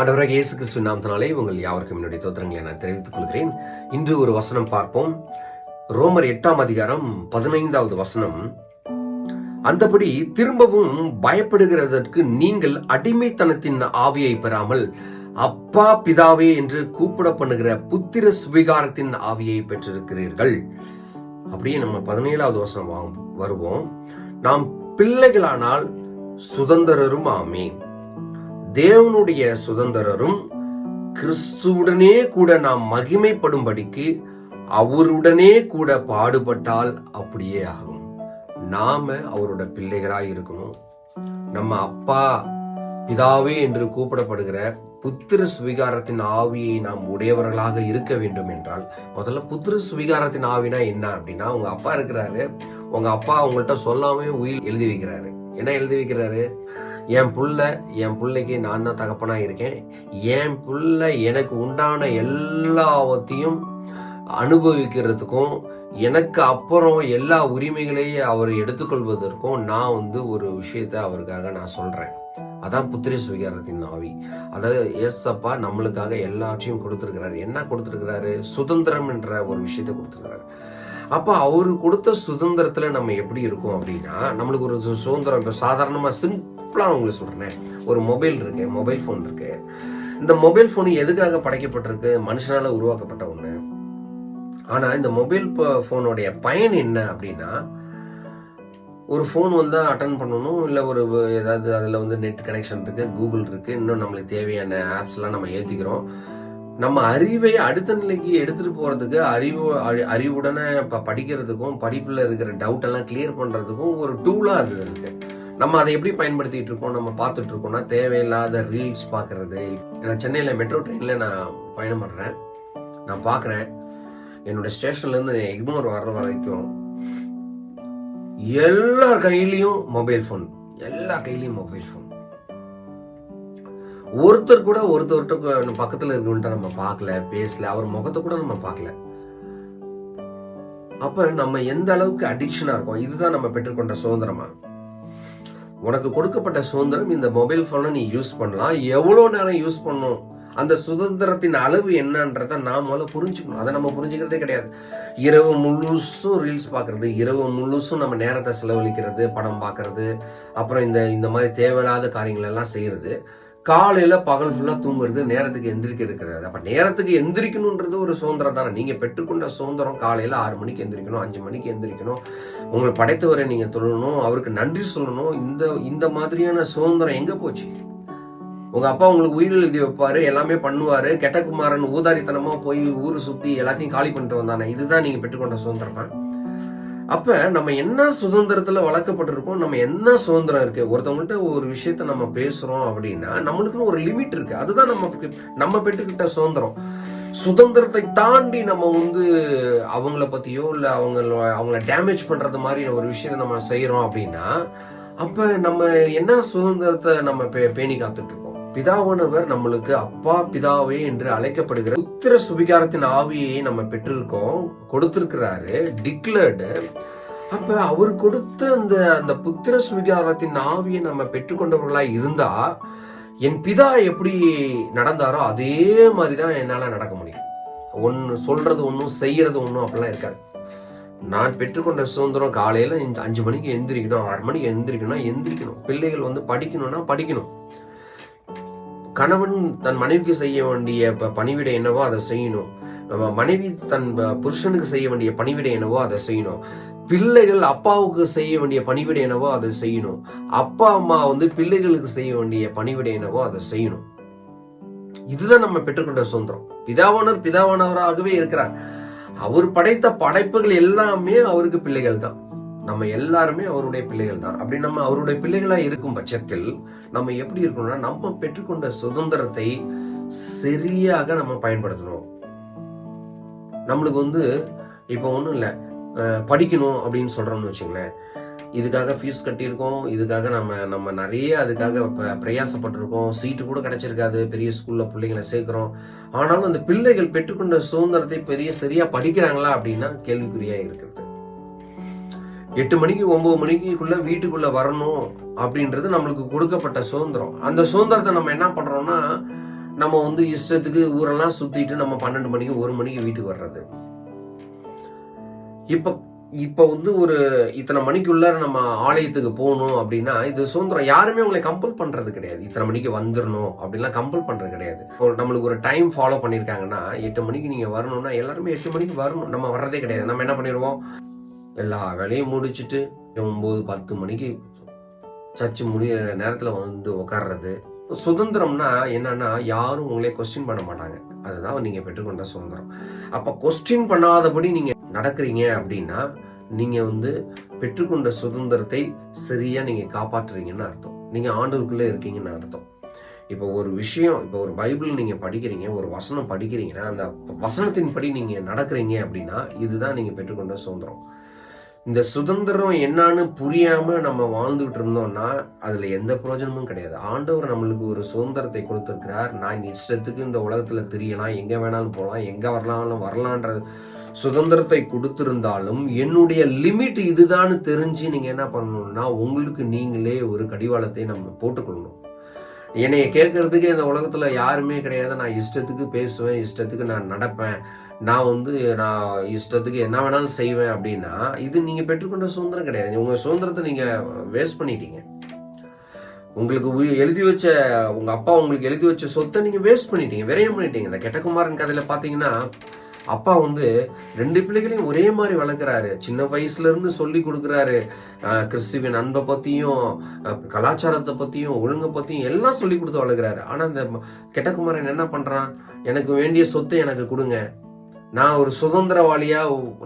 ஆண்டவராக இயேசு கிறிஸ்துவின் நாமத்தினாலே உங்கள் யாவருக்கும் என்னுடைய தோத்திரங்களை நான் தெரிவித்துக் கொள்கிறேன். இன்று ஒரு வசனம் பார்ப்போம். ரோமர் 8ஆம் அதிகாரம் 15வது வசனம். அந்தபடி திரும்பவும் பயப்படுகிறதற்கு நீங்கள் அடிமைத்தனத்தின் ஆவியை பெறாமல் அப்பா பிதாவே என்று கூப்பிட பண்ணுகிற புத்திர சுவிகாரத்தின் ஆவியை பெற்றிருக்கிறீர்கள். அப்படியே நம்ம 17வது வசனம் வருவோம். நாம் பிள்ளைகளானால் சுதந்திரரும் ஆமே, தேவனுடைய சுதந்திரரும், கிறிஸ்துவுடனே கூட நாம் மகிமைப்படும்படிக்கு அவருடனே கூட பாடுபட்டால் அப்படியே ஆகும். நாம அவரோட பிள்ளைகளாய் இருக்கணும். நம்ம அப்பா பிதாவே என்று கூப்பிடப்படுகிற புத்திர சுவிகாரத்தின் ஆவியை நாம் உடையவர்களாக இருக்க வேண்டும் என்றால், முதல்ல புத்திர சுவிகாரத்தின் ஆவினா என்ன அப்படின்னா, உங்க அப்பா இருக்கிறாரு, உங்க அப்பா உங்கள்கிட்ட சொல்லாமே உயில் எழுதி வைக்கிறாரு. என்ன எழுதி வைக்கிறாரு? என் பிள்ளைக்கு நான் தான் தகப்பனா இருக்கேன், என் பிள்ளை எனக்கு உண்டான எல்லாவற்றையும் அனுபவிக்கிறதுக்கும் எனக்கு அப்புறம் எல்லா உரிமைகளையும் அவர் எடுத்துக்கொள்வதற்கும் நான் ஒரு விஷயத்த அவருக்காக நான் சொல்றேன். அதான் புத்திர சுவிகாரத்தின் ஆவி. அதாவது ஏசப்பா நம்மளுக்காக எல்லாத்தையும் கொடுத்திருக்கிறாரு. என்ன கொடுத்திருக்கிறாரு? சுதந்திரம் என்ற ஒரு விஷயத்த கொடுத்திருக்கிறாரு. அப்ப அவரு கொடுத்த சுதந்திரத்துல நம்ம எப்படி இருக்கோம் அப்படின்னா, நம்மளுக்கு ஒரு சுதந்திரம். இப்ப சாதாரணமா சிம்பிளா உங்களுக்கு சொல்றேன், ஒரு மொபைல் போன் இருக்கு. இந்த மொபைல் போன் எதுக்காக படைக்கப்பட்டிருக்கு? மனுஷனால உருவாக்கப்பட்ட ஒண்ணு. ஆனா இந்த மொபைல் போனுடைய பயன் என்ன அப்படின்னா, ஒரு ஃபோன் வந்தா அட்டன் பண்ணணும், இல்லை ஒரு ஏதாவது அதில் நெட் கனெக்ஷன் இருக்கு, கூகுள் இருக்கு, இன்னும் நம்மளுக்கு தேவையான ஆப்ஸ் எல்லாம் நம்ம ஏற்றிக்கிறோம். நம்ம அறிவை அடுத்த நிலைக்கு எடுத்துட்டு போறதுக்கு, அறிவுடனே படிக்கிறதுக்கும், படிப்புல இருக்கிற டவுட் எல்லாம் கிளியர் பண்றதுக்கும் ஒரு டூலா அது இருக்கு. நம்ம அதை எப்படி பயன்படுத்திட்டு இருக்கோம், நம்ம பார்த்துட்டு இருக்கோம்னா, தேவையில்லாத ரீல்ஸ் பார்க்கறது. நான் சென்னையில மெட்ரோ ட்ரெயின்ல நான் பயணம் பண்றேன். நான் பார்க்குறேன், என்னோட ஸ்டேஷன்ல இருந்து எக்மோர் வர்ற வரைக்கும் எல்லார் கையிலையும் மொபைல் போன். ஒருத்தர் கூட ஒருத்தர்கிட்ட பக்கத்துல இருக்கவன்ட்ட நம்ம பார்க்கல, பேசல, அவர் முகத்தை கூட நம்ம பார்க்கல. அப்ப நம்ம எந்த அளவுக்கு அடிக்ஷனா இருக்கோம்? இதுதான் நம்ம பெற்றுக்கொண்ட சுதந்திரமா? உனக்கு கொடுக்கப்பட்ட சுதந்திரம், இந்த மொபைல் போனை நீ யூஸ் பண்ணலாம். எவ்வளவு நேரம் யூஸ் பண்ணணும், அந்த சுதந்திரத்தின் அளவு என்னன்றத நாம் முதல்ல புரிஞ்சுக்கணும். அதை நம்ம புரிஞ்சுக்கிறதே கிடையாது. இரவு முழுசும் ரீல்ஸ் பார்க்கறது, இரவு முழுசும் நம்ம நேரத்தை செலவழிக்கிறது, படம் பார்க்கறது, அப்புறம் இந்த மாதிரி தேவையில்லாத காரியங்கள் எல்லாம் செய்யறது. காலையில பகல் ஃபுல்லா தூங்குறது, நேரத்துக்கு எந்திரிக்க இருக்கிறது. அப்ப நேரத்துக்கு எந்திரிக்கணும்ன்றது ஒரு சுதந்திரம் தானே. நீங்க பெற்றுக்கொண்ட சுதந்திரம் காலையில 6 மணிக்கு எந்திரிக்கணும், 5 மணிக்கு எந்திரிக்கணும், உங்களை படைத்தவரை நீங்க தொழணும், அவருக்கு நன்றி சொல்லணும். இந்த மாதிரியான சுதந்திரம் எங்க போச்சு? உங்க அப்பா உங்களுக்கு உயிர் எழுதி வைப்பாரு, எல்லாமே பண்ணுவாரு, கெட்ட குமாரன் ஊதாரித்தனமா போய் ஊரு சுத்தி எல்லாத்தையும் காலி பண்ணிட்டு வந்தானே. இதுதான் நீங்க பெற்றுக்கொண்ட சுதந்திரமா? அப்ப நம்ம என்ன சுதந்திரத்துல வளர்க்கப்பட்டிருக்கோம், நம்ம என்ன சுதந்திரம் இருக்கு? ஒருத்தவங்கள்ட்ட ஒரு விஷயத்த நம்ம பேசுறோம் அப்படின்னா நம்மளுக்குன்னு ஒரு லிமிட் இருக்கு. அதுதான் நம்ம பெற்றுக்கிட்ட சுதந்திரம். சுதந்திரத்தை தாண்டி நம்ம அவங்கள பத்தியோ இல்ல அவங்கள டேமேஜ் பண்றது மாதிரி ஒரு விஷயத்த நம்ம செய்யறோம் அப்படின்னா, அப்ப நம்ம என்ன சுதந்திரத்தை நம்ம பேணி காத்துட்டு இருக்கோம்? பிதாவானவர் நம்மளுக்கு அப்பா பிதாவே என்று அழைக்கப்படுகிற புத்திர சுவிகாரத்தின் ஆவியை நம்ம பெற்றிருக்கோம், கொடுத்திருக்கிறாரு, டிக்ளேர்டு. அப்ப அவர் கொடுத்த அந்த புத்திர சுவிகாரத்தின் ஆவியை நம்ம பெற்றுக்கொண்டவர்களா இருந்தா, என் பிதா எப்படி நடந்தாரோ அதே மாதிரிதான் என்னால நடக்க முடியும். ஒன்னு சொல்றது ஒன்னும் செய்யறது ஒன்னும் அப்படிலாம் இருக்காது. நான் பெற்றுக்கொண்ட சுதந்திரம் காலையில 5 மணிக்கு எந்திரிக்கணும், 6 மணிக்கு எந்திரிக்கணும். பிள்ளைகள் படிக்கணும்னா படிக்கணும். கணவன் தன் மனைவிக்கு செய்ய வேண்டிய பணிவிடை என்னவோ அதை செய்யணும். மனைவி தன் புருஷனுக்கு செய்ய வேண்டிய பணிவிடை என்னவோ அதை செய்யணும். பிள்ளைகள் அப்பாவுக்கு செய்ய வேண்டிய பணிவிடை என்னவோ அதை செய்யணும். அப்பா அம்மா பிள்ளைகளுக்கு செய்ய வேண்டிய பணிவிடை என்னவோ அதை செய்யணும். இதுதான் நம்ம பெற்றுக்கொண்ட சுதந்திரம். பிதாவானவராகவே இருக்கிறார். அவர் படைத்த படைப்புகள் எல்லாமே அவருக்கு பிள்ளைகள் தான். நம்ம எல்லாருமே அவருடைய பிள்ளைகள் தான். அப்படி நம்ம அவருடைய பிள்ளைகளா இருக்கும் பட்சத்தில் நம்ம எப்படி இருக்கணும்னா, நம்ம பெற்றுக்கொண்ட சுதந்திரத்தை சரியாக நம்ம பயன்படுத்தணும். நம்மளுக்கு இப்ப ஒண்ணும் இல்லை, படிக்கணும் அப்படின்னு சொல்றோம்னு வச்சுங்களேன். இதுக்காக ஃபீஸ் கட்டியிருக்கோம், இதுக்காக நம்ம நிறைய அதுக்காக பிரயாசப்பட்டிருக்கோம், சீட்டு கூட கிடைச்சிருக்காது, பெரிய ஸ்கூல்ல பிள்ளைங்களை சேர்க்கிறோம். ஆனாலும் அந்த பிள்ளைகள் பெற்றுக்கொண்ட சுதந்திரத்தை சரியா படிக்கிறாங்களா அப்படின்னா கேள்விக்குறியா இருக்கிறது. 8 மணிக்கு 9 மணிக்குள்ள வீட்டுக்குள்ள வரணும் அப்படின்றது நம்மளுக்கு கொடுக்கப்பட்ட சுதந்திரம். அந்த சுதந்திரத்தை நம்ம என்ன பண்றோம்னா, நம்ம வந்து இஷ்டத்துக்கு ஊரெல்லாம் சுத்திட்டு நம்ம 12 மணிக்கு 1 மணிக்கு வீட்டுக்கு வர்றது. இப்ப வந்து ஒரு இத்தனை மணிக்குள்ள நம்ம ஆலயத்துக்கு போகணும் அப்படின்னா இது சுதந்திரம். யாருமே உங்களை கம்பல் பண்றது கிடையாது. இத்தனை மணிக்கு வந்துடணும் அப்படின்லாம் கம்பல் பண்றது கிடையாது. நம்மளுக்கு ஒரு டைம் ஃபாலோ பண்ணியிருக்காங்கன்னா 8 மணிக்கு நீங்க வரணும்னா எல்லாருமே 8 மணிக்கு வரணும். நம்ம வர்றதே கிடையாது. நம்ம என்ன பண்ணிடுவோம், எல்லா வேலையும் முடிச்சுட்டு 9, 10 மணிக்கு சர்ச்சு முடிய நேரத்துல வந்து உட்கார்றது. சுதந்திரம்னா என்னன்னா யாரும் உங்களே கொஸ்டின் பண்ண மாட்டாங்க. அதுதான் நீங்க பெற்றுக்கொண்ட சுதந்திரம். அப்ப கொஸ்டின் பண்ணாதபடி நீங்க நடக்கிறீங்க அப்படின்னா நீங்க வந்து பெற்றுக்கொண்ட சுதந்திரத்தை சரியா நீங்க காப்பாற்றுறீங்கன்னு அர்த்தம். நீங்க ஆண்டவருக்குள்ள இருக்கீங்கன்னு அர்த்தம். இப்போ ஒரு விஷயம், இப்போ ஒரு பைபிள் நீங்க படிக்கிறீங்க, ஒரு வசனம் படிக்கிறீங்கன்னா அந்த வசனத்தின் படி நீங்க நடக்கிறீங்க அப்படின்னா இதுதான் நீங்க பெற்றுக்கொண்ட சுதந்திரம். இந்த சுதந்திரம் என்னன்னு புரியாம நம்ம வாழ்ந்துகிட்டு இருந்தோம்னா அதுல எந்த பிரயோஜனமும் கிடையாது. ஆண்டவர் நம்மளுக்கு ஒரு சுதந்திரத்தை கொடுத்திருக்கிறார். நான் இஷ்டத்துக்கு இந்த உலகத்துல திரியலாம், எங்க வேணாலும் போகலாம், எங்க வரலான்ற சுதந்திரத்தை கொடுத்திருந்தாலும் என்னுடைய லிமிட் இதுதான் தெரிஞ்சு நீங்க என்ன பண்ணணும்னா உங்களுக்கு நீங்களே ஒரு கடிவாளத்தை நம்ம போட்டுக்கொள்ளணும். என்னைய கேட்கறதுக்கு இந்த உலகத்துல யாருமே கிடையாது. நான் இஷ்டத்துக்கு பேசுவேன், இஷ்டத்துக்கு நான் நடப்பேன், நான் இஷ்டத்துக்கு என்ன வேணாலும் செய்வேன் அப்படின்னா இது நீங்க பெற்றுக்கொண்ட சுதந்திரம் கிடையாது. உங்க சுதந்திரத்தை நீங்க வேஸ்ட் பண்ணிட்டீங்க. உங்களுக்கு எழுதி வச்ச உங்க அப்பா உங்களுக்கு எழுதி வச்ச சொத்தை நீங்க வேஸ்ட் பண்ணிட்டீங்க, விரயம் பண்ணிட்டீங்க. இந்த கெட்டகுமாரன் கதையில பாத்தீங்கன்னா அப்பா வந்து 2 பிள்ளைகளையும் ஒரே மாதிரி வளர்க்குறாரு. சின்ன வயசுல இருந்து சொல்லி கொடுக்குறாரு. கிறிஸ்துவின் அன்பை பத்தியும் கலாச்சாரத்தை பத்தியும் ஒழுங்கை பத்தியும் எல்லாம் சொல்லி கொடுத்து வளர்க்குறாரு. ஆனா இந்த கெட்டகுமாரன் என்ன பண்றான், எனக்கு வேண்டிய சொத்தை எனக்கு கொடுங்க, நான் ஒரு சுதந்திரவாளியா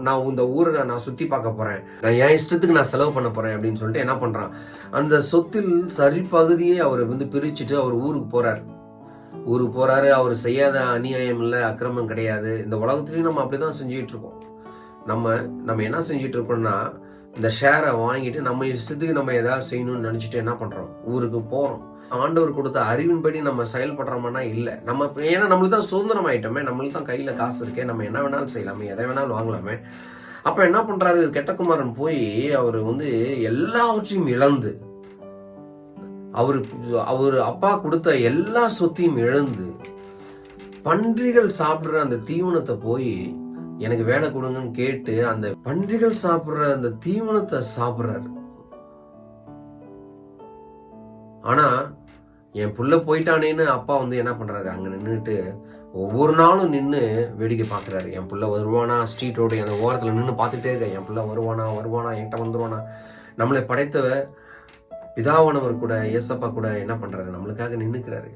நான் இந்த ஊரை நான் சுத்தி பார்க்க போறேன், நான் என் இஷ்டத்துக்கு நான் செலவு பண்ண போறேன் அப்படின்னு சொல்லிட்டு என்ன பண்றான், அந்த சொத்தில் சரி பகுதியே அவர் வந்து பிரிச்சுட்டு அவர் ஊருக்கு போறாரு. அவர் செய்யாத அநியாயம் இல்லை, அக்கிரமம் கிடையாது. இந்த உலகத்துலயும் நம்ம அப்படிதான் செஞ்சுட்டு இருக்கோம். நம்ம என்ன செஞ்சுட்டு இருக்கோம்னா இந்த ஷேரை வாங்கிட்டு நம்ம இஷ்டத்துக்கு நம்ம ஏதாவது செய்யணும்னு நினைச்சிட்டு என்ன பண்றோம், ஊருக்கு போறோம். ஆண்டவர் கொடுத்த அறிவின்படி நம்ம செயல்படுறோம்னா இல்லை. ஏன்னா நம்மளுக்கு தான் சுதந்திரம் ஆயிட்டோமே, நம்மளுக்கு தான் கையில காசு இருக்கே, நம்ம என்ன வேணாலும் செய்யலாமே, எதை வேணாலும் வாங்கலாமே. அப்ப என்ன பண்றாரு கெட்டகுமாரன் போய் அவர் வந்து எல்லாவற்றையும் இழந்து அவரு அப்பா கொடுத்த எல்லா சொத்தையும் இழந்து பன்றிகள் சாப்பிடுற அந்த தீவனத்தை போய் எனக்கு வேலை கொடுங்கன்னு கேட்டு அந்த பன்றிகள் சாப்பிடுற அந்த தீவனத்தை சாப்பிடுறாரு. ஆனா என் புள்ள போயிட்டானேன்னு அப்பா வந்து என்ன பண்றாரு, அங்க நின்றுட்டு ஒவ்வொரு நாளும் நின்று வேடிக்கை பாக்குறாரு. என் புள்ள வருவானா, ஸ்ட்ரீட் ரோடு அந்த ஓரத்துல நின்று பார்த்துட்டே இருக்க, என் புள்ள வருவானா என்கிட்ட வந்துருவானா. நம்மளை படைத்தவ பிதாவானவர் கூட ஏசப்பா கூட என்ன பண்றாரு, நம்மளுக்காக நின்னுக்கிறாரு.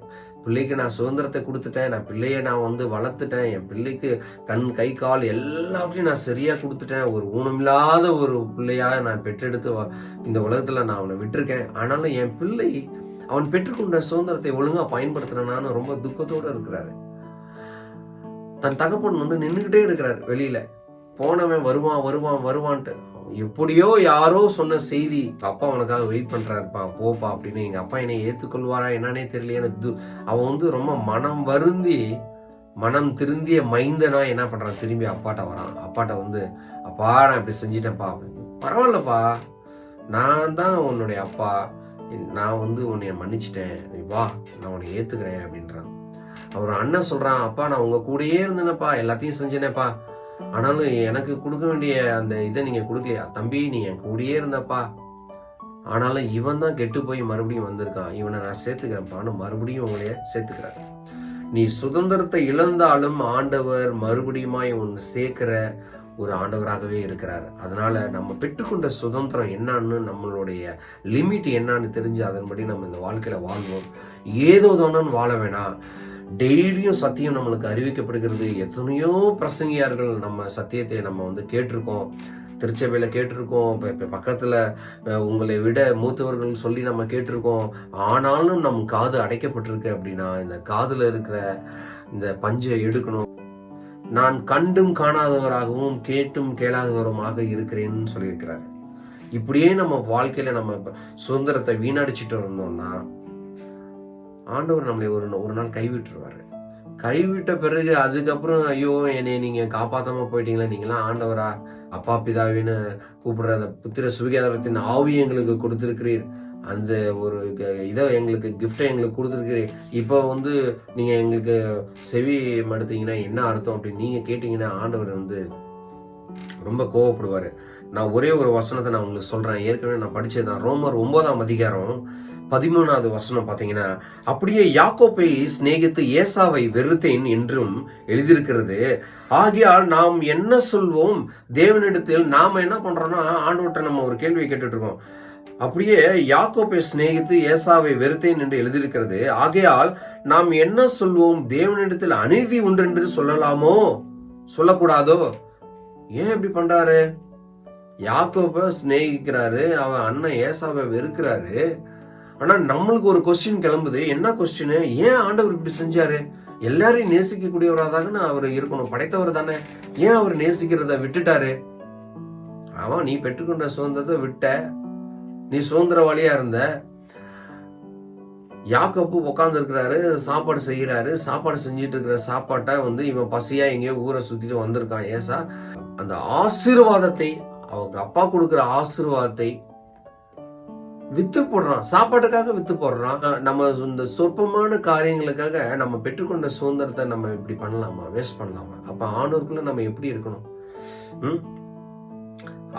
பிள்ளைக்கு நான் சுதந்திரத்தை கொடுத்துட்டேன், நான் பிள்ளைய நான் வந்து வளர்த்துட்டேன், என் பிள்ளைக்கு கண் கை கால் எல்லாத்தையும் நான் சரியா கொடுத்துட்டேன், ஒரு ஊனமில்லாத ஒரு பிள்ளையா நான் பெற்றெடுத்து இந்த உலகத்துல நான் அவனை விட்டுருக்கேன். ஆனாலும் என் பிள்ளை அவன் பெற்றுக்கொண்ட சுதந்திரத்தை ஒழுங்கா பயன்படுத்தினான்னு ரொம்ப துக்கத்தோட இருக்கிறாரு. தன் தகப்பன் வந்து நின்றுகிட்டே இருக்கிறாரு வெளியில. போனவன் வருவான்ட்டு எப்படியோ யாரோ சொன்ன செய்தி, அப்பா உனக்காக வெயிட் பண்றாருப்பா போப்பா அப்படின்னு. எங்க அப்பா என்னை ஏத்துக்கொள்வாரா என்னன்னே தெரியல. அவன் வந்து ரொம்ப மனம் திருந்திய மைந்தனா என்ன பண்றான், திரும்பி அப்பாட்ட வரான். அப்பாட்ட வந்து அப்பா நான் இப்படி செஞ்சிட்டேன்ப்பா. பரவாயில்லப்பா, நான் தான் உன்னுடைய அப்பா, நான் வந்து உன்னை மன்னிச்சிட்டேன், நீ வா நான் உன்னை ஏத்துக்கிறேன் அப்படின்றான். அவர் அண்ணன் சொல்றான், அப்பா நான் உங்க கூடயே இருந்தேனப்பா, எல்லாத்தையும் செஞ்சேனேப்பா, ஆனாலும் எனக்கு கொடுக்க வேண்டிய அந்த இதை நீங்க கொடுக்கலையா தம்பி, நீ என் கூடயே இருந்தப்பா, ஆனாலும் இவன் தான் கெட்டு போய் மறுபடியும் வந்திருக்கான், இவனை நான் சேர்த்துக்கிறேன்ப்பான்னு மறுபடியும் உங்களைய சேர்த்துக்கிறார். நீ சுதந்திரத்தை இழந்தாலும் ஆண்டவர் மறுபடியுமாய் ஒன்று சேர்க்கிற ஒரு ஆண்டவராகவே இருக்கிறார். அதனால நம்ம பெற்றுக்கொண்ட சுதந்திரம் என்னன்னு, நம்மளுடைய லிமிட் என்னன்னு தெரிஞ்சு அதன்படி நம்ம இந்த வாழ்க்கையில வாழ்வோம். ஏதோ தோணுன்னு வாழ வேணாம். டெய்லியும் சத்தியம் நம்மளுக்கு அறிவிக்கப்படுகிறது. எத்தனையோ பிரசங்கியார்கள் நம்ம சத்தியத்தை நம்ம வந்து கேட்டிருக்கோம், திருச்சபையில கேட்டிருக்கோம், இப்போ பக்கத்துல உங்களை விட மூத்தவர்கள் சொல்லி நம்ம கேட்டிருக்கோம். ஆனாலும் நம் காது அடைக்கப்பட்டிருக்கு அப்படின்னா இந்த காதுல இருக்கிற இந்த பஞ்சை எடுக்கணும். நான் கண்டும் காணாதவராகவும் கேட்டும் கேளாதவருமாக இருக்கிறேன்னு சொல்லியிருக்கிறார். இப்படியே நம்ம வாழ்க்கையில நம்ம சுதந்திரத்தை வீணடிச்சுட்டு இருந்தோம்னா ஆண்டவர் நம்மளை ஒரு நாள் கைவிட்டுருவாரு. கைவிட்ட பிறகு அதுக்கப்புறம் ஐயோ என்னை நீங்க காப்பாத்தாம போயிட்டீங்களா, நீங்களாம் ஆண்டவரா, அப்பா பிதாவின்னு கூப்பிடுற அந்த புத்திர சுவிகாரத்தின் ஆவி எங்களுக்கு கொடுத்திருக்கிறீர், அந்த ஒரு இதை எங்களுக்கு கிஃப்டை எங்களுக்கு கொடுத்துருக்கிறேன், இப்போ வந்து நீங்கள் எங்களுக்கு செவி மடுத்தீங்கன்னா என்ன அர்த்தம் அப்படின்னு நீங்கள் கேட்டிங்கன்னா ஆண்டவர் வந்து ரொம்ப கோவப்படுவார். நான் ஒரே ஒரு வசனத்தை நான் உங்களுக்கு சொல்கிறேன், ஏற்கனவே நான் படித்ததுதான். ரோமர் 9ஆம் அதிகாரம் 13வது வசனம் பார்த்தீங்கன்னா, அப்படியே யாக்கோப்பை சிநேகித்து ஏசாவை வெறுத்தேன் என்றும் எழுதியிருக்கிறது. ஆகையால் நாம் என்ன சொல்வோம்? தேவனிடத்தில் நாம் என்ன பண்றோம்னா, ஆண்டவர்கிட்ட நம்ம ஒரு கேள்வியை கேட்டுட்டு இருக்கோம். அப்படியே யாக்கோப்பை சிநேகித்து ஏசாவை வெறுத்தேன் என்று எழுதியிருக்கிறது. ஆகையால் நாம் என்ன சொல்வோம்? தேவனிடத்தில் அநீதி உண்டென்று சொல்லலாமோ, சொல்லக்கூடாதோ? ஏன் இப்படி பண்றாரு? யாக்கோபை சிநேகிக்கிறாரு, அவன் அண்ணன் ஏசாவை வெறுக்கிறாரு. ஆனா நம்மளுக்கு ஒரு கொஸ்டின் கிளம்புது. என்ன கொஸ்டின்? ஏன் ஆண்டவர் இப்படி செஞ்சாரு? எல்லாரையும் நேசிக்கக்கூடியவராதாங்க அவர் இருக்கணும், படைத்தவர் தானே. ஏன் அவர் நேசிக்கிறத விட்டுட்டாரு? அவன் நீ பெற்றுக்கொண்ட சுதந்திரத்தை விட்ட, நீ சுதந்திரவாளியா இருந்த. யாக்கோபு உட்கார்ந்து இருக்கிறாரு, சாப்பாடு செய்யறாரு. சாப்பாடு செஞ்சிட்டு இருக்கிற சாப்பாட்டை வந்து இவன் பசியா எங்கேயோ ஊரை சுத்திட்டு வந்திருக்கான் ஏசா. அந்த ஆசீர்வாதத்தை, அவங்க அப்பா கொடுக்கிற ஆசீர்வாதத்தை வித்து போடுறான், சாப்பாட்டுக்காக வித்து போடுறான். நம்ம இந்த சொற்பமான காரியங்களுக்காக நம்ம பெற்றுக்கொண்ட சுதந்திரத்தை நம்ம இப்படி பண்ணலாமா, வேஸ்ட் பண்ணலாமா? அப்ப ஆண்டவருக்குள்ள நம்ம எப்படி இருக்கணும்?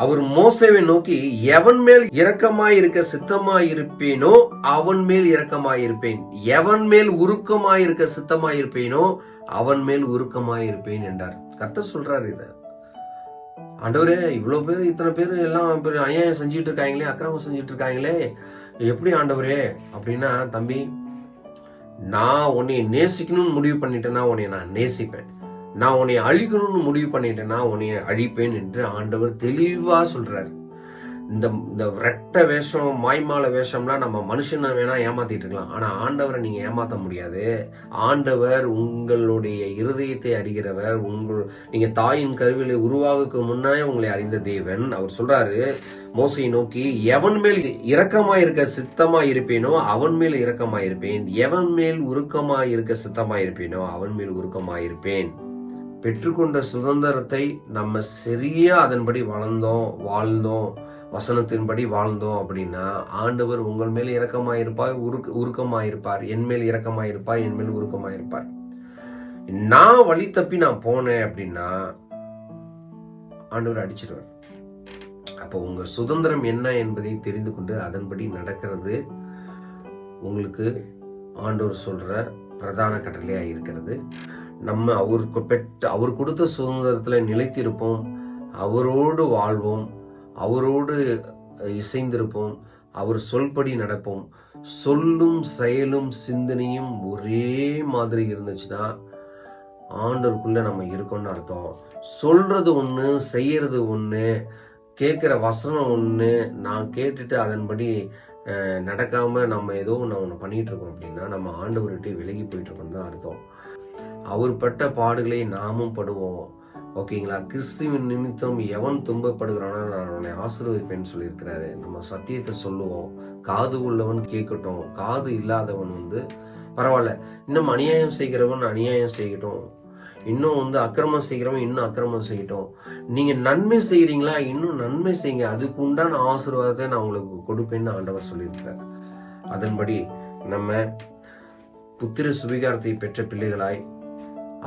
அவர் மோசேவை நோக்கி, எவன் மேல் இரக்கமாயிருக்க சித்தமாயிருப்பேனோ அவன் மேல் இரக்கமாயிருப்பேன், எவன் மேல் உருக்கமாயிருக்க சித்தமாயிருப்பேனோ அவன் மேல் உருக்கமாயிருப்பேன் என்றார். கர்த்தர் சொல்றாரு இத. ஆண்டவரே, இவ்வளவு பேர், இத்தனை பேர் எல்லாம் அநியாயம் செஞ்சுட்டு இருக்காங்களே, அக்கிரமம் செஞ்சுட்டு இருக்காங்களே, எப்படி ஆண்டவரே அப்படின்னா, தம்பி, நான் உன்னை நேசிக்கணும்னு முடிவு பண்ணிட்டேன்னா உன்னை நான் நேசிப்பேன், நான் உன்னை அழிக்கணும்னு முடிவு பண்ணிட்டேன்னா உன்னை அழிப்பேன் என்று ஆண்டவர் தெளிவா சொல்றாரு. இந்த ரெட்ட வேஷம், மாய்மால வேஷம்லாம் நம்ம மனுஷனை வேணா ஏமாத்திட்டு இருக்கலாம், ஆனா ஆண்டவரை நீங்க ஏமாத்த முடியாது. ஆண்டவர் உங்களுடைய இருதயத்தை அறிகிறவர். நீங்க தாயின் கருவிலை உருவாகுக்கு முன்னாயே உங்களை அறிந்த தேவன். அவர் சொல்றாரு மோசையை நோக்கி, எவன் மேல் இரக்கமாயிருக்க சித்தமாயிருப்பேனோ அவன் மேல் இரக்கமாயிருப்பேன், எவன் மேல் உருக்கமாயிருக்க சித்தமாயிருப்பேனோ அவன் மேல் உருக்கமாயிருப்பேன். பெற்றுக்கொண்ட சுதந்திரத்தை நம்ம சரியா அதன்படி வாழ்ந்தோம், வசனத்தின்படி வாழ்ந்தோம் அப்படின்னா ஆண்டவர் உங்கள் மேல் இரக்கமாயிருப்பார், உருக்கமாயிருப்பார். என் மேல் இரக்கமாயிருப்பார், என் மேல் உருக்கமாயிருப்பார். நான் வழி தப்பி நான் போனேன் அப்படின்னா ஆண்டவர் அடிச்சிடுவார். அப்போ உங்க சுதந்திரம் என்ன என்பதை தெரிந்து கொண்டு அதன்படி நடக்கிறது உங்களுக்கு ஆண்டவர் சொல்ற பிரதான கட்டளையா இருக்கிறது. நம்ம அவர் கொடுத்த சுதந்திரத்துல நிலைத்திருப்போம், அவரோடு வாழ்வோம், அவரோடு இசைந்திருப்போம், அவர் சொல்படி நடப்போம். சொல்லும் செயலும் சிந்தனையும் ஒரே மாதிரி இருந்துச்சுன்னா ஆண்டவருக்குள்ள நம்ம இருக்கோம்னு அர்த்தம். சொல்றது ஒண்ணு, செய்யறது ஒண்ணு, கேட்கிற வசனம் ஒண்ணு, நான் கேட்டுட்டு அதன்படி நடக்காம நம்ம ஏதோ ஒன்று பண்ணிட்டு இருக்கோம் அப்படின்னா நம்ம ஆண்டவர்கிட்ட விலகி போயிட்டு இருக்கோம் தான் அர்த்தம். அவர் பட்ட பாடுகளை நாமும் படுவோம். ஓகேங்களா? கிறிஸ்துவின் நிமித்தம் எவன் துன்பப்படுகிறானோ நான் அவனை ஆசீர்வதிப்பேன்னு சொல்லியிருக்கிறாரு. நம்ம சத்தியத்தை சொல்லுவோம். காது உள்ளவன் கேட்கட்டும், காது இல்லாதவன் வந்து பரவாயில்ல, இன்னும் அநியாயம் செய்கிறவன் அநியாயம் செய்யட்டும், இன்னும் அக்கிரமம் செய்கிறவன் இன்னும் அக்கிரமம் செய்யட்டும். நீங்க நன்மை செய்யறீங்களா, இன்னும் நன்மை செய்யுங்க, அதுக்கு உண்டான ஆசீர்வாதத்தை நான் உங்களுக்கு கொடுப்பேன்னு ஆண்டவர் சொல்லியிருக்கிறார். அதன்படி நம்ம புத்திர சுவிகாரத்தை பெற்ற பிள்ளைகளாய்,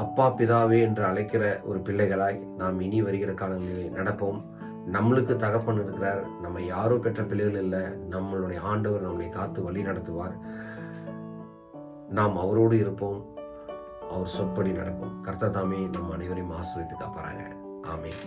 அப்பா பிதாவே என்று அழைக்கிற ஒரு பிள்ளைகளாய் நாம் இனி வருகிற காலங்களில் நடப்போம். நம்மளுக்கு தகப்பன் இருக்கிறார். நம்ம யாரோ பெற்ற பிள்ளைகள் இல்லை, நம்மளுடைய ஆண்டவர் நம்மளை காத்து வழி நடத்துவார். நாம் அவரோடு இருப்போம், அவர் சொற்படி நடப்போம். கர்த்தர் தாமே நம் அனைவரையும் ஆசீர்வதித்து காப்பாராங்க. ஆமென்.